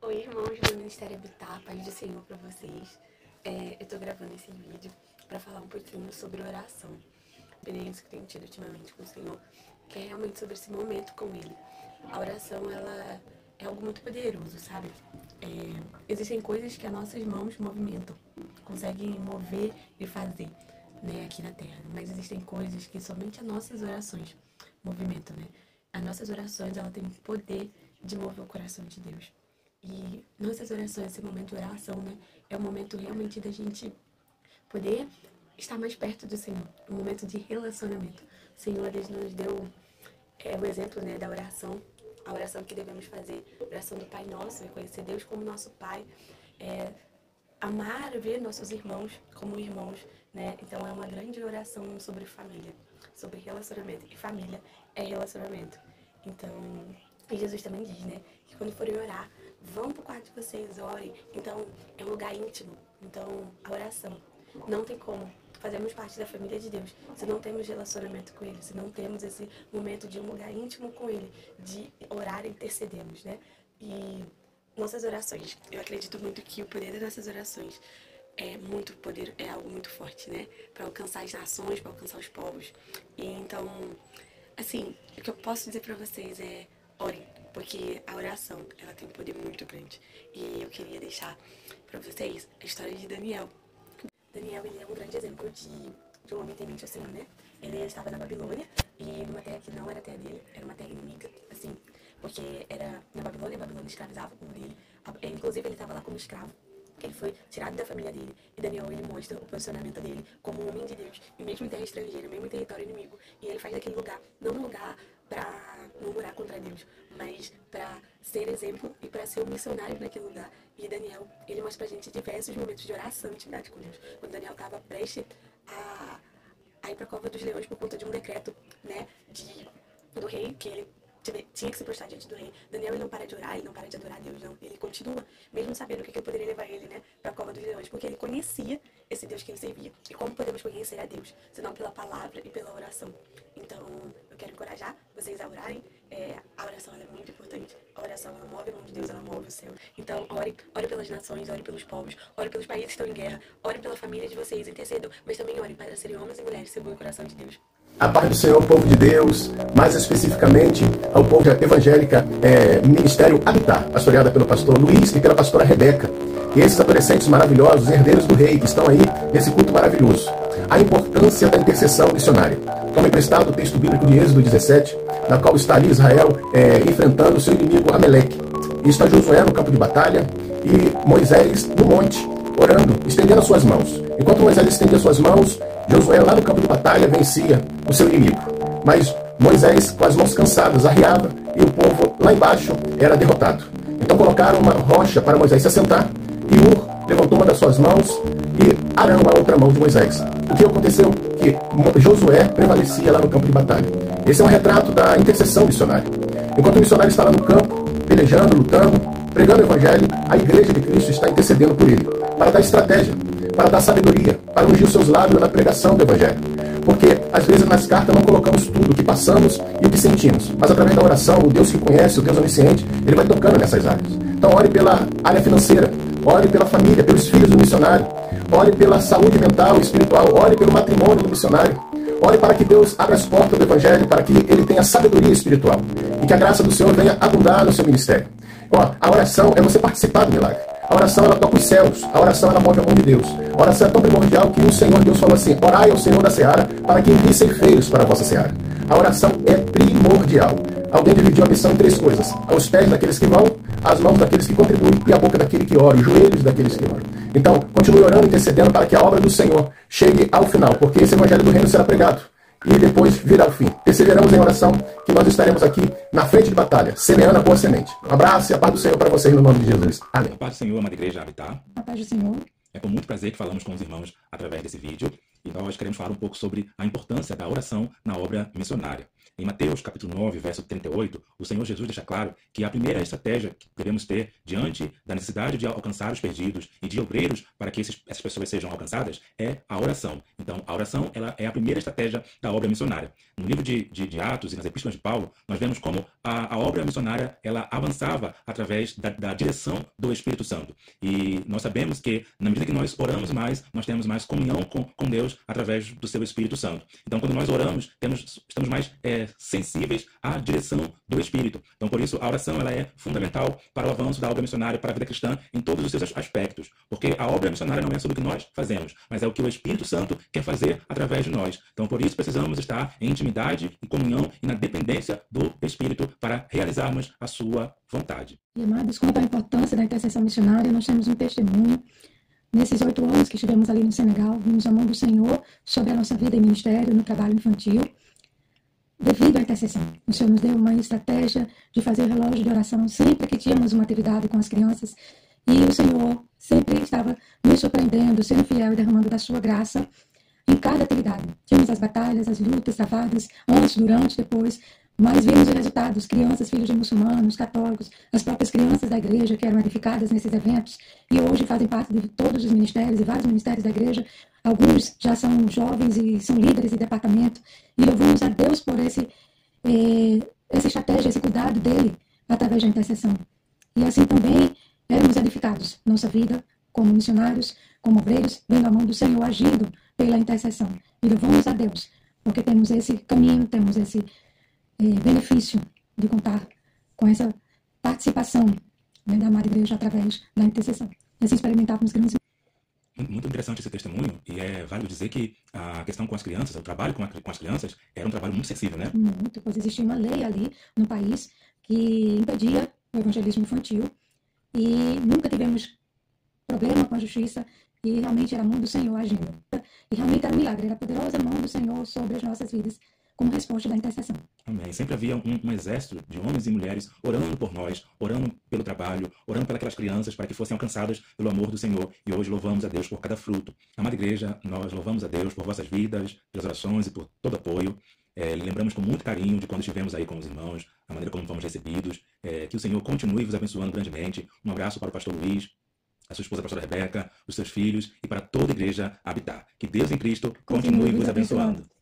Oi, irmãos do Ministério Habitar, paz do Senhor para vocês. Eu tô gravando esse vídeo para falar um pouquinho sobre oração. Experiência que tenho tido ultimamente com o Senhor, que é realmente sobre esse momento com Ele. A oração, ela é algo muito poderoso, sabe? Existem coisas que as nossas mãos movimentam, conseguem mover e fazer, né, aqui na Terra. Mas existem coisas que somente as nossas orações movimentam, né? As nossas orações, ela tem o poder de mover o coração de Deus. E nossas orações, esse momento de oração, né, é o momento realmente da gente poder estar mais perto do Senhor, um momento de relacionamento. O Senhor, Ele nos deu o exemplo, né, da oração, a oração que devemos fazer, a oração do Pai Nosso, reconhecer Deus como nosso Pai, amar, ver nossos irmãos como irmãos, né? Então é uma grande oração sobre família, sobre relacionamento. E família é relacionamento. Então, e Jesus também diz, né, que quando forem orar, vão pro quarto de vocês, orem. Então, é um lugar íntimo. Então, a oração. Não tem como fazermos parte da família de Deus se não temos relacionamento com Ele, se não temos esse momento de um lugar íntimo com Ele, de orar e intercedermos, né? E nossas orações. Eu acredito muito que o poder das nossas orações é muito poder, é algo muito forte, né? Para alcançar as nações, para alcançar os povos. E então, assim, o que eu posso dizer para vocês é orem, porque a oração, ela tem um poder muito grande. E eu queria deixar para vocês a história de Daniel. Daniel, ele é um grande exemplo de um homem temente ao Senhor, né? Ele estava na Babilônia e numa terra que não era terra dele, era uma terra inimiga, assim, porque era na Babilônia, a Babilônia escravizava o povo dele. Inclusive, ele estava lá como escravo. Ele foi tirado da família dele. E Daniel, ele mostra o posicionamento dele como um homem de Deus. E mesmo em terra estrangeira, mesmo em território inimigo. E ele faz daquele lugar, não um lugar para murmurar contra Deus, mas para ser exemplo e para ser um missionário naquele lugar. E Daniel, ele mostra pra gente diversos momentos de oração e intimidade com Deus. Quando Daniel estava prestes a ir para a cova dos leões por conta de um decreto, né, do rei, que ele tinha que se prostrar diante do rei. Daniel, ele não para de orar, ele não para de adorar a Deus, não. Ele continua, mesmo sabendo o que poderia levar ele, né, para a cova dos leões, porque ele conhecia esse Deus que ele servia. E como podemos conhecer a Deus, senão pela palavra e pela oração? Então, eu quero encorajar vocês a orarem. A oração, ela é muito importante. A oração, ela move a mão de Deus, ela move o céu. Então, ore pelas nações, ore pelos povos, ore pelos países que estão em guerra, ore pela família de vocês, intercedam, mas também ore para serem homens e mulheres segundo o coração de Deus. A paz do Senhor, povo de Deus, mais especificamente ao povo evangélica, Ministério Habitar, pastoreada pelo pastor Luiz e pela pastora Rebeca. E esses adolescentes maravilhosos, herdeiros do rei, que estão aí nesse culto maravilhoso. A importância da intercessão missionária. Toma emprestado o texto bíblico de Êxodo 17, na qual está ali Israel enfrentando o seu inimigo Ameleque. E está Josué no campo de batalha e Moisés no monte, orando, estendendo as suas mãos. Enquanto Moisés estendia as suas mãos, Josué lá no campo de batalha vencia o seu inimigo. Mas Moisés, com as mãos cansadas, arriava e o povo lá embaixo era derrotado. Então colocaram uma rocha para Moisés se assentar e Ur levantou uma das suas mãos e Arão a outra mão de Moisés. O que aconteceu? Que Josué prevalecia lá no campo de batalha. Esse é um retrato da intercessão missionária. Enquanto o missionário está lá no campo, pelejando, lutando, pregando o evangelho, a igreja de Cristo está intercedendo por ele, para dar estratégia, para dar sabedoria, para ungir os seus lábios na pregação do evangelho. Porque, às vezes, nas cartas não colocamos tudo o que passamos e o que sentimos. Mas, através da oração, o Deus que conhece, o Deus onisciente, ele vai tocando nessas áreas. Então, ore pela área financeira, ore pela família, pelos filhos do missionário, ore pela saúde mental e espiritual, ore pelo matrimônio do missionário. Ore para que Deus abra as portas do evangelho, para que ele tenha sabedoria espiritual. E que a graça do Senhor venha abundar no seu ministério. A oração é você participar do milagre. A oração, ela toca os céus. A oração, ela move a mão de Deus. A oração é tão primordial que o Senhor Deus falou assim: orai ao Senhor da seara para que envie ceifeiros para a vossa seara. A oração é primordial. Alguém dividiu a missão em 3 coisas: aos pés daqueles que vão, as mãos daqueles que contribuem e a boca daquele que ora, os joelhos daqueles que oram. Então, continue orando e intercedendo para que a obra do Senhor chegue ao final, porque esse evangelho do reino será pregado e depois virá ao fim. Perseveramos em oração, que nós estaremos aqui na frente de batalha, semeando a boa semente. Um abraço e a paz do Senhor para vocês no nome de Jesus. Amém. A paz do Senhor, amada igreja Habitar. A paz do Senhor. É com muito prazer que falamos com os irmãos através desse vídeo e nós queremos falar um pouco sobre a importância da oração na obra missionária. Em Mateus capítulo 9, verso 38, o Senhor Jesus deixa claro que a primeira estratégia que devemos ter diante da necessidade de alcançar os perdidos e de obreiros para que essas pessoas sejam alcançadas é a oração. Então, a oração ela é a primeira estratégia da obra missionária. No livro de Atos e nas epístolas de Paulo, nós vemos como a obra missionária ela avançava através da direção do Espírito Santo. E nós sabemos que, na medida que nós oramos mais, nós temos mais comunhão com Deus através do seu Espírito Santo. Então, quando nós oramos, estamos mais sensíveis à direção do Espírito. Então, por isso, a oração ela é fundamental para o avanço da obra missionária, para a vida cristã, em todos os seus aspectos. Porque a obra missionária não é sobre o que nós fazemos, mas é o que o Espírito Santo quer fazer através de nós. Então, por isso, precisamos estar em intimidade, em comunhão e na dependência do Espírito para realizarmos a sua vontade. E, amados, quanto à importância da intercessão missionária, nós temos um testemunho. Nesses 8 anos que estivemos ali no Senegal, vimos a mão do Senhor sobre a nossa vida em ministério, no trabalho infantil, devido à intercessão. O Senhor nos deu uma estratégia de fazer relógio de oração sempre que tínhamos uma atividade com as crianças, e o Senhor sempre estava nos surpreendendo, sendo fiel e derramando da sua graça em cada atividade. Tínhamos as batalhas, as lutas travadas, antes, durante, depois, mas vimos os resultados, crianças, filhos de muçulmanos, católicos, as próprias crianças da igreja que eram edificadas nesses eventos e hoje fazem parte de todos os ministérios e vários ministérios da igreja. Alguns já são jovens e são líderes de departamento e louvamos a Deus por essa estratégia, esse cuidado dele através da intercessão. E assim também éramos edificados, nossa vida como missionários, como obreiros, vendo a mão do Senhor agindo pela intercessão. E louvamos a Deus, porque temos esse caminho, temos esse benefício de contar com essa participação, né, da amada igreja através da intercessão. E assim experimentávamos grandes. Muito interessante esse testemunho, e é válido dizer que a questão com as crianças, o trabalho com as crianças, era um trabalho muito sensível, né? Muito, pois existia uma lei ali no país que impedia o evangelismo infantil e nunca tivemos problema com a justiça e realmente era a mão do Senhor agindo. E realmente era um milagre, era a poderosa mão do Senhor sobre as nossas vidas como resposta da intercessão. Amém. Sempre havia um exército de homens e mulheres orando por nós, orando pelo trabalho, orando pelas crianças para que fossem alcançadas pelo amor do Senhor. E hoje louvamos a Deus por cada fruto. Amada igreja, nós louvamos a Deus por vossas vidas, pelas orações e por todo apoio. Lembramos com muito carinho de quando estivemos aí com os irmãos, a maneira como fomos recebidos. Que o Senhor continue vos abençoando grandemente. Um abraço para o pastor Luiz, a sua esposa, a pastora Rebeca, os seus filhos e para toda a igreja Habitar. Que Deus em Cristo continue vos abençoando.